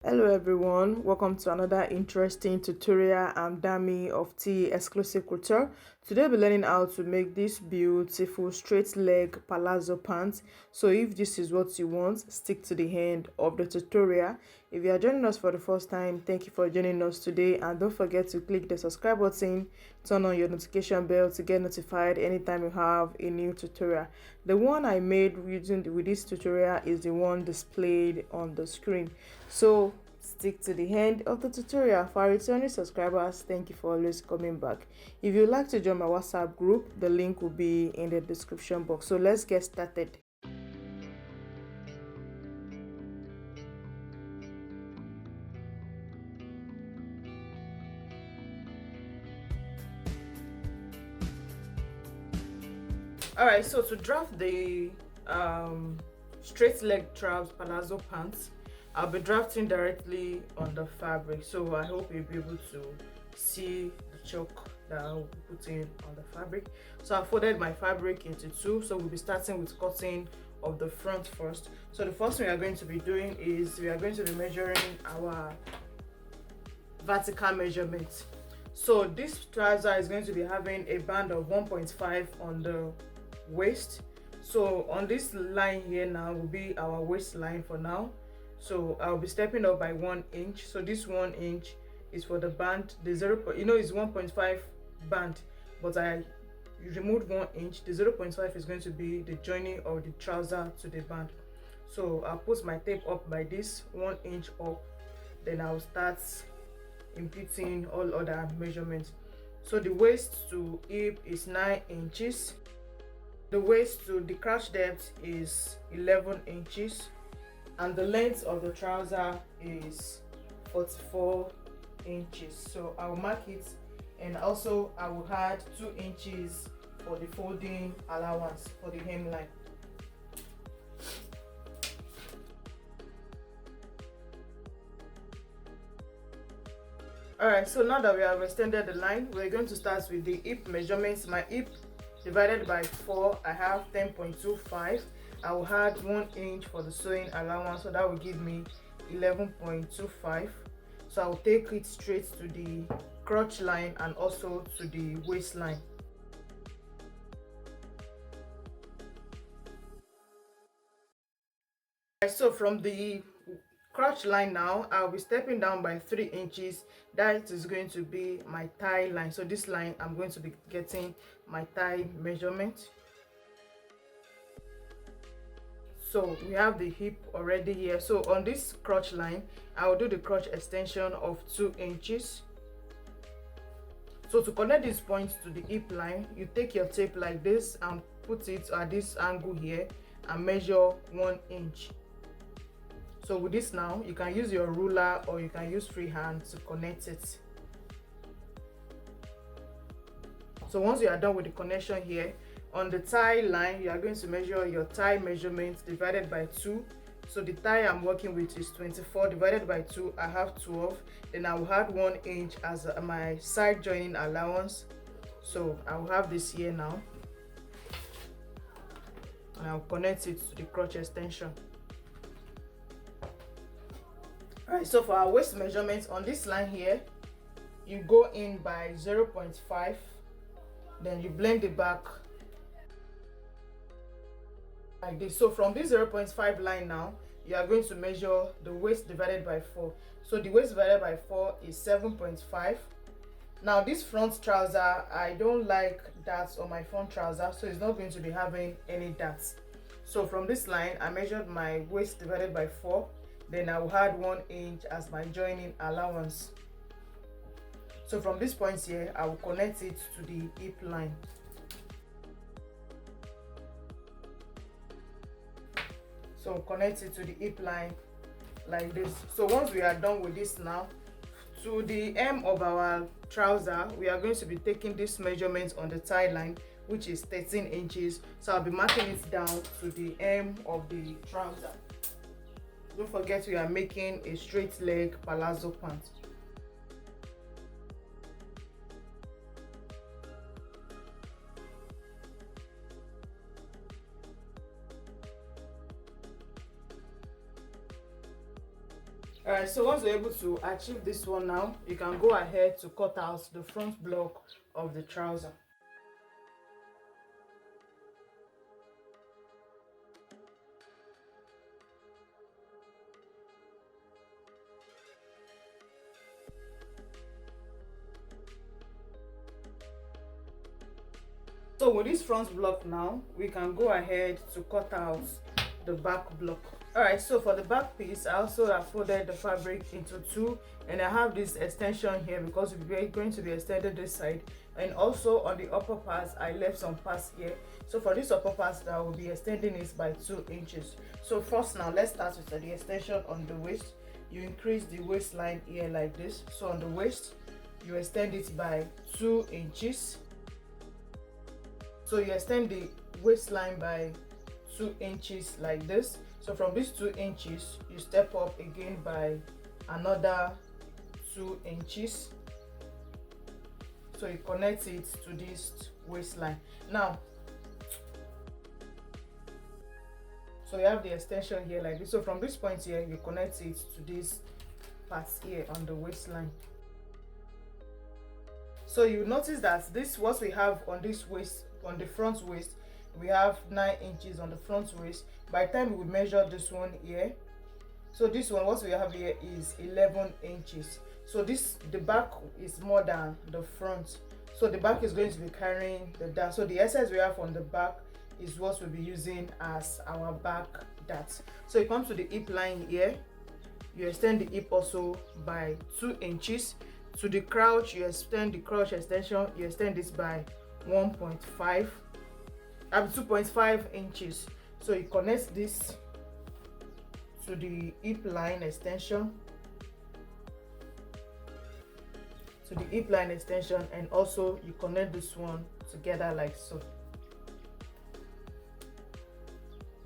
Hello everyone, welcome to another interesting tutorial. I'm Dami of 𝐓𝐻𝐇 Couture. Today we'll be learning how to make this beautiful straight leg palazzo pants. So if this is what you want, stick to the end of the tutorial. If you are joining us for the first time, thank you for joining us today, and don't forget to click the subscribe button, turn on your notification bell to get notified anytime you have a new tutorial. The one I made with this tutorial is the one displayed on the screen. So stick to the end of the tutorial. For our returning subscribers, thank you for always coming back. If you'd like to join my WhatsApp group, the link will be in the description box. So let's get started. Alright, so to draft the straight leg trousers palazzo pants, I'll be drafting directly on the fabric, so I hope you'll be able to see the chalk that I'll be putting on the fabric. So I folded my fabric into two, so we'll be starting with cutting of the front first. So the first thing we are going to be doing is we are going to be measuring our vertical measurement. So this trouser is going to be having a band of 1.5 on the waist. So on this line here now will be our waistline for now. So I'll be stepping up by 1 inch. So this 1 inch is for the band. The it's 1.5 band, but I removed 1 inch. The 0.5 is going to be the joining of the trouser to the band. So I'll put my tape up by this 1 inch up, then I'll start imputing all other measurements. So the waist to hip is 9 inches. The waist to the crotch depth is 11 inches. And the length of the trouser is 44 inches. So I will mark it, and also I will add 2 inches for the folding allowance for the hemline. Alright, so now that we have extended the line, we're going to start with the hip measurements. My hip divided by 4, I have 10.25. I will add 1 inch for the sewing allowance, so that will give me 11.25. So I will take it straight to the crotch line and also to the waistline. So from the crotch line now, I'll be stepping down by 3 inches. That is going to be my thigh line. So this line, I'm going to be getting my thigh measurement. So we have the hip already here. So on this crotch line, I will do the crotch extension of 2 inches. So to connect these points to the hip line, you take your tape like this and put it at this angle here and measure 1 inch. So with this now, you can use your ruler or you can use freehand to connect it. So once you are done with the connection here, on the thigh line, you are going to measure your thigh measurement divided by 2. So the thigh I'm working with is 24 divided by 2. I have 12. Then I will add 1 inch as my side joining allowance. So I will have this here now, and I'll connect it to the crotch extension. Alright, so for our waist measurements on this line here, you go in by 0.5, then you blend it back like this. So from this 0.5 line now, you are going to measure the waist divided by 4. So the waist divided by 4 is 7.5. Now this front trouser, I don't like darts on my front trouser, so it's not going to be having any darts. So from this line, I measured my waist divided by 4. Then I will add 1 inch as my joining allowance. So from this point here, I will connect it to the hip line. So connect it to the hip line like this. So once we are done with this now, to the hem of our trouser, we are going to be taking this measurement on the thigh line, which is 13 inches. So I'll be marking it down to the hem of the trouser. Don't forget we are making a straight leg palazzo pant. Alright, so once you're able to achieve this one now, you can go ahead to cut out the front block of the trouser. So with this front block now, we can go ahead to cut out the back block. Alright, so for the back piece, I also have folded the fabric into two, and I have this extension here because we're going to be extended this side, and also on the upper parts I left some parts here. So for this upper part that I will be extending is by 2 inches. So first now let's start with the extension on the waist. You increase the waistline here like this. So on the waist you extend it by 2 inches. So you extend the waistline by 2 inches like this. So from these 2 inches you step up again by another 2 inches. So you connect it to this waistline. Now, so you have the extension here like this. So from this point here you connect it to this part here on the waistline. So you notice that this, what we have on this waist, on the front waist, we have 9 inches on the front waist. By the time we measure this one here, so this one, what we have here is 11 inches. So this, the back is more than the front, so the back is going to be carrying the dart. So the excess we have on the back is what we'll be using as our back dart. So you come to the hip line here, you extend the hip also by 2 inches. To the crouch, you extend the crouch extension, you extend this by 2.5 inches. So you connect this to the hip line extension, and also you connect this one together like so.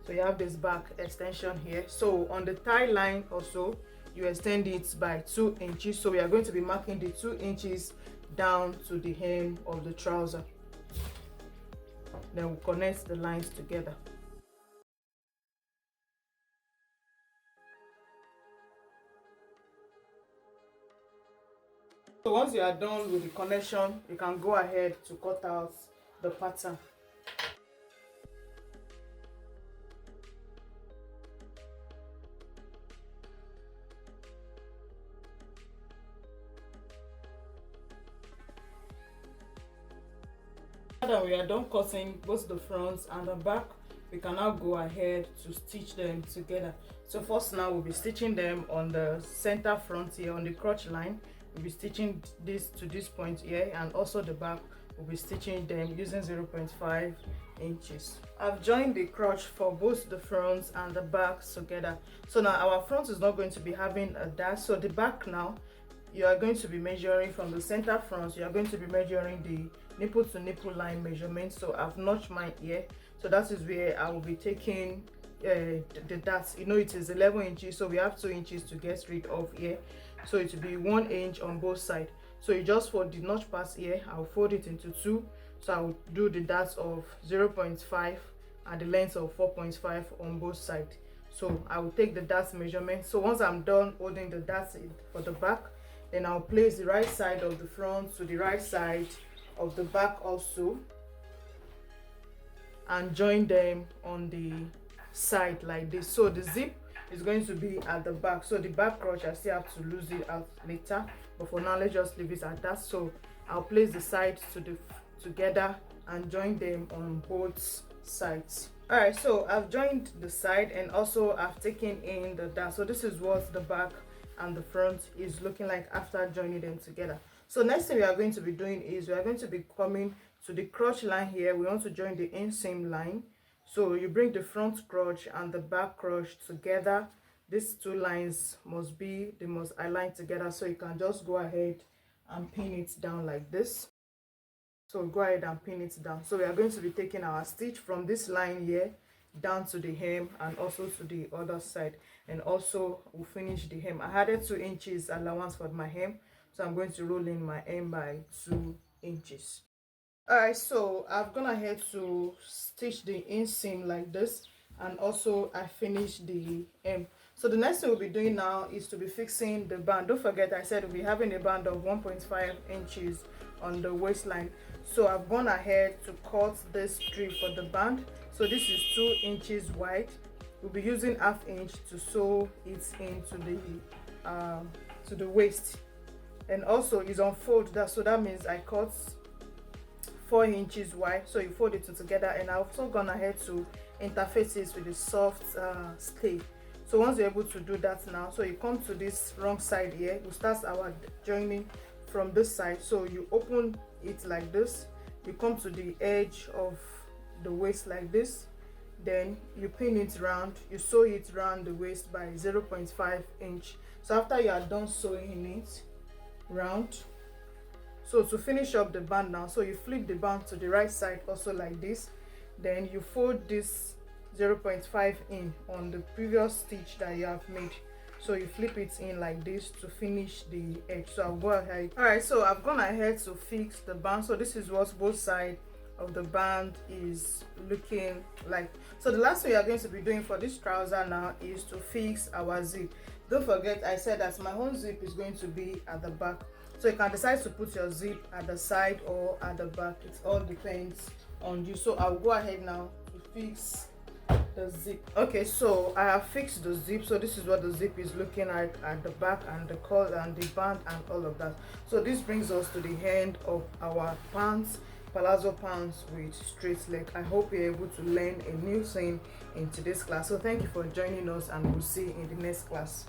So you have this back extension here. So on the thigh line also you extend it by 2 inches. So we are going to be marking the 2 inches down to the hem of the trouser. Then we'll connect the lines together. So once you are done with the connection, you can go ahead to cut out the pattern. Now that we are done cutting both the front and the back, we can now go ahead to stitch them together. So first now we'll be stitching them on the center front here on the crotch line. We'll be stitching this to this point here, and also the back we'll be stitching them using 0.5 inches. I've joined the crotch for both the front and the back together. So now our front is not going to be having a dash. So the back now, you are going to be measuring from the center front, you are going to be measuring the nipple to nipple line measurement. So I've notched mine here. So that is where I will be taking the darts. You know, it is 11 inches, so we have 2 inches to get rid of here. So it will be 1 inch on both sides. So you just fold the notch pass here, I'll fold it into 2. So I will do the darts of 0.5 and the length of 4.5 on both sides. So I will take the darts measurement. So once I'm done holding the darts for the back, then I'll place the right side of the front to the right side of the back also, and join them on the side like this. So the zip is going to be at the back. So the back crotch, I still have to lose it out later, but for now let's just leave it at that. So I'll place the sides together and join them on both sides. Alright, so I've joined the side and also I've taken in the dart. So this is what the back and the front is looking like after joining them together. So next thing we are going to be doing is we are going to be coming to the crotch line here. We want to join the inseam line. So you bring the front crotch and the back crotch together. These two lines must align together, so you can just go ahead and pin it down like this. So go ahead and pin it down. So we are going to be taking our stitch from this line here down to the hem and also to the other side, and also we'll finish the hem. I added 2 inches allowance for my hem, so I'm going to roll in my hem by 2 inches. Alright, so I've gone ahead to stitch the inseam like this, and also I finished the hem. So the next thing we'll be doing now is to be fixing the band. Don't forget I said we'll be having a band of 1.5 inches on the waistline. So I've gone ahead to cut this strip for the band. So this is 2 inches wide. We'll be using 1/2 inch to sew it into the waist, and also it's on fold. So that means I cut 4 inches wide, so you fold it together. And I've also gone ahead to interface it with a soft stay. So once you're able to do that now, so you come to this wrong side here, we start our joining from this side. So you open it like this, you come to the edge of the waist like this, then you pin it round, you sew it round the waist by 0.5 inch. So after you are done sewing it round, so to finish up the band now, so you flip the band to the right side also like this, then you fold this 0.5 in on the previous stitch that you have made. So you flip it in like this to finish the edge. So I'll go ahead. All right, so I've gone ahead to fix the band. So this is what both sides of the band is looking like. So the last thing we are going to be doing for this trouser now is to fix our zip. Don't forget I said that my own zip is going to be at the back, so you can decide to put your zip at the side or at the back. It all depends on you. So I'll go ahead now to fix the zip. Okay, so I have fixed the zip. So this is what the zip is looking like at the back, and the collar and the band and all of that. So this brings us to the end of our pants, palazzo pants with straight leg. I hope you're able to learn a new thing in today's class. So thank you for joining us, and we'll see you in the next class.